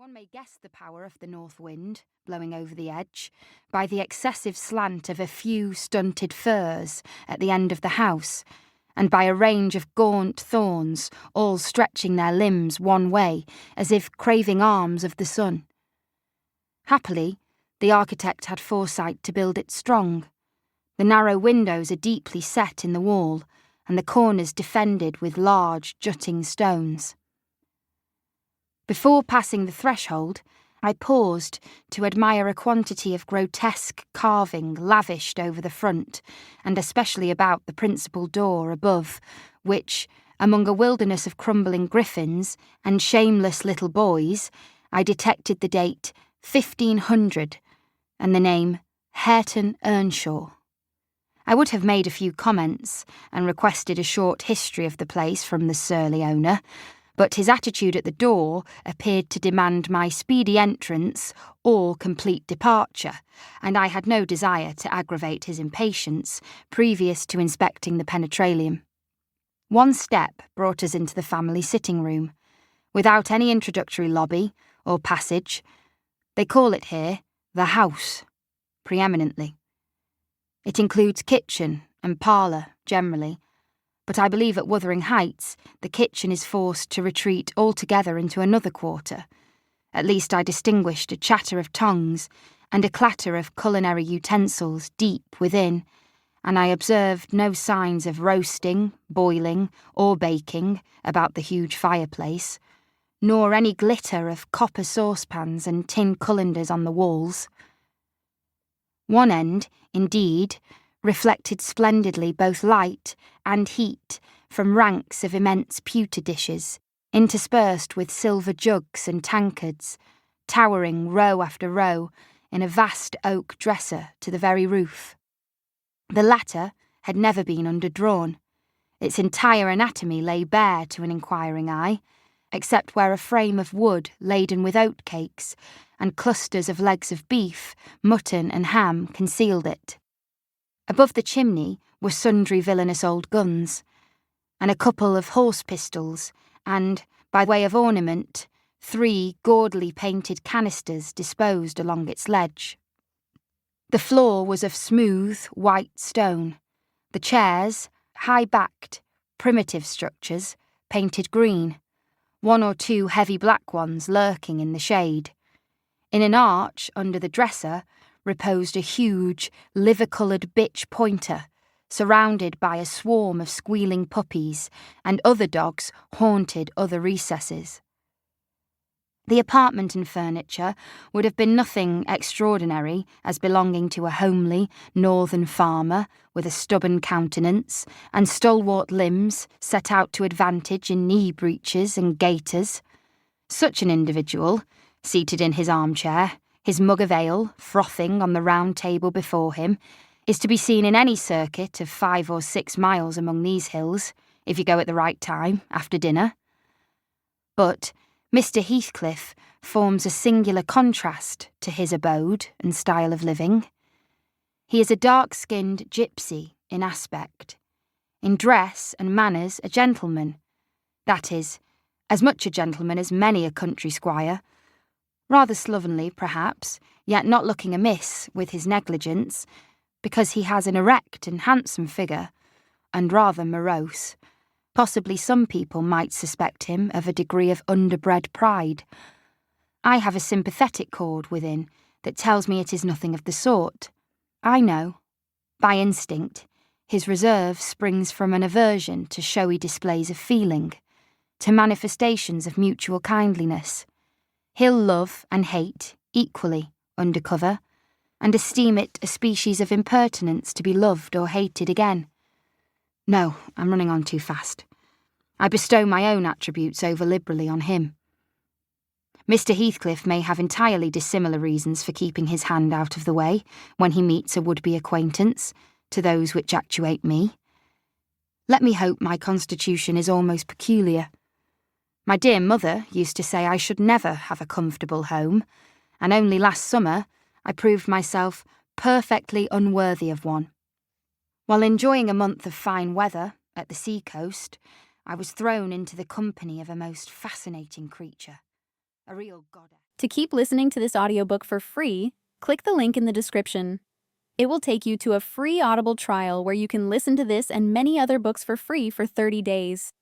One may guess the power of the north wind, blowing over the edge, by the excessive slant of a few stunted firs at the end of the house, and by a range of gaunt thorns, all stretching their limbs one way, as if craving arms of the sun. Happily, the architect had foresight to build it strong. The narrow windows are deeply set in the wall, and the corners defended with large, jutting stones. Before passing the threshold, I paused to admire a quantity of grotesque carving lavished over the front, and especially about the principal door above, which, among a wilderness of crumbling griffins and shameless little boys, I detected the date 1500 and the name Hareton Earnshaw. I would have made a few comments and requested a short history of the place from the surly owner, but his attitude at the door appeared to demand my speedy entrance or complete departure, and I had no desire to aggravate his impatience previous to inspecting the penetralium. One step brought us into the family sitting room, without any introductory lobby or passage. They call it here the house, preeminently. It includes kitchen and parlour generally, but I believe at Wuthering Heights the kitchen is forced to retreat altogether into another quarter. At least I distinguished a chatter of tongues and a clatter of culinary utensils deep within, and I observed no signs of roasting, boiling, or baking about the huge fireplace, nor any glitter of copper saucepans and tin cullenders on the walls. One end, indeed, reflected splendidly both light and heat from ranks of immense pewter dishes, interspersed with silver jugs and tankards, towering row after row in a vast oak dresser to the very roof. The latter had never been underdrawn. Its entire anatomy lay bare to an inquiring eye, except where a frame of wood laden with oatcakes and clusters of legs of beef, mutton and ham concealed it. Above the chimney were sundry villainous old guns, and a couple of horse pistols, and, by way of ornament, 3 gaudily painted canisters disposed along its ledge. The floor was of smooth, white stone. The chairs, high-backed, primitive structures, painted green, 1 or 2 heavy black ones lurking in the shade. In an arch under the dresser reposed a huge, liver-coloured bitch pointer, surrounded by a swarm of squealing puppies, and other dogs haunted other recesses. The apartment and furniture would have been nothing extraordinary as belonging to a homely northern farmer with a stubborn countenance and stalwart limbs set out to advantage in knee breeches and gaiters. Such an individual, seated in his armchair, his mug of ale frothing on the round table before him, is to be seen in any circuit of 5 or 6 miles among these hills, if you go at the right time, after dinner. But Mr. Heathcliff forms a singular contrast to his abode and style of living. He is a dark-skinned gypsy in aspect, in dress and manners a gentleman, that is, as much a gentleman as many a country squire, rather slovenly perhaps, yet not looking amiss with his negligence, because he has an erect and handsome figure, and rather morose. Possibly some people might suspect him of a degree of underbred pride. I have a sympathetic chord within that tells me it is nothing of the sort. I know, by instinct, his reserve springs from an aversion to showy displays of feeling, to manifestations of mutual kindliness. He'll love and hate equally under cover, and esteem it a species of impertinence to be loved or hated again. No, I'm running on too fast. I bestow my own attributes over liberally on him. Mr. Heathcliff may have entirely dissimilar reasons for keeping his hand out of the way when he meets a would-be acquaintance to those which actuate me. Let me hope my constitution is almost peculiar. My dear mother used to say I should never have a comfortable home, and only last summer I proved myself perfectly unworthy of one. While enjoying a month of fine weather at the sea-coast, I was thrown into the company of a most fascinating creature, a real goddess. To keep listening to this audiobook for free, click the link in the description. It will take you to a free Audible trial where you can listen to this and many other books for free for 30 days.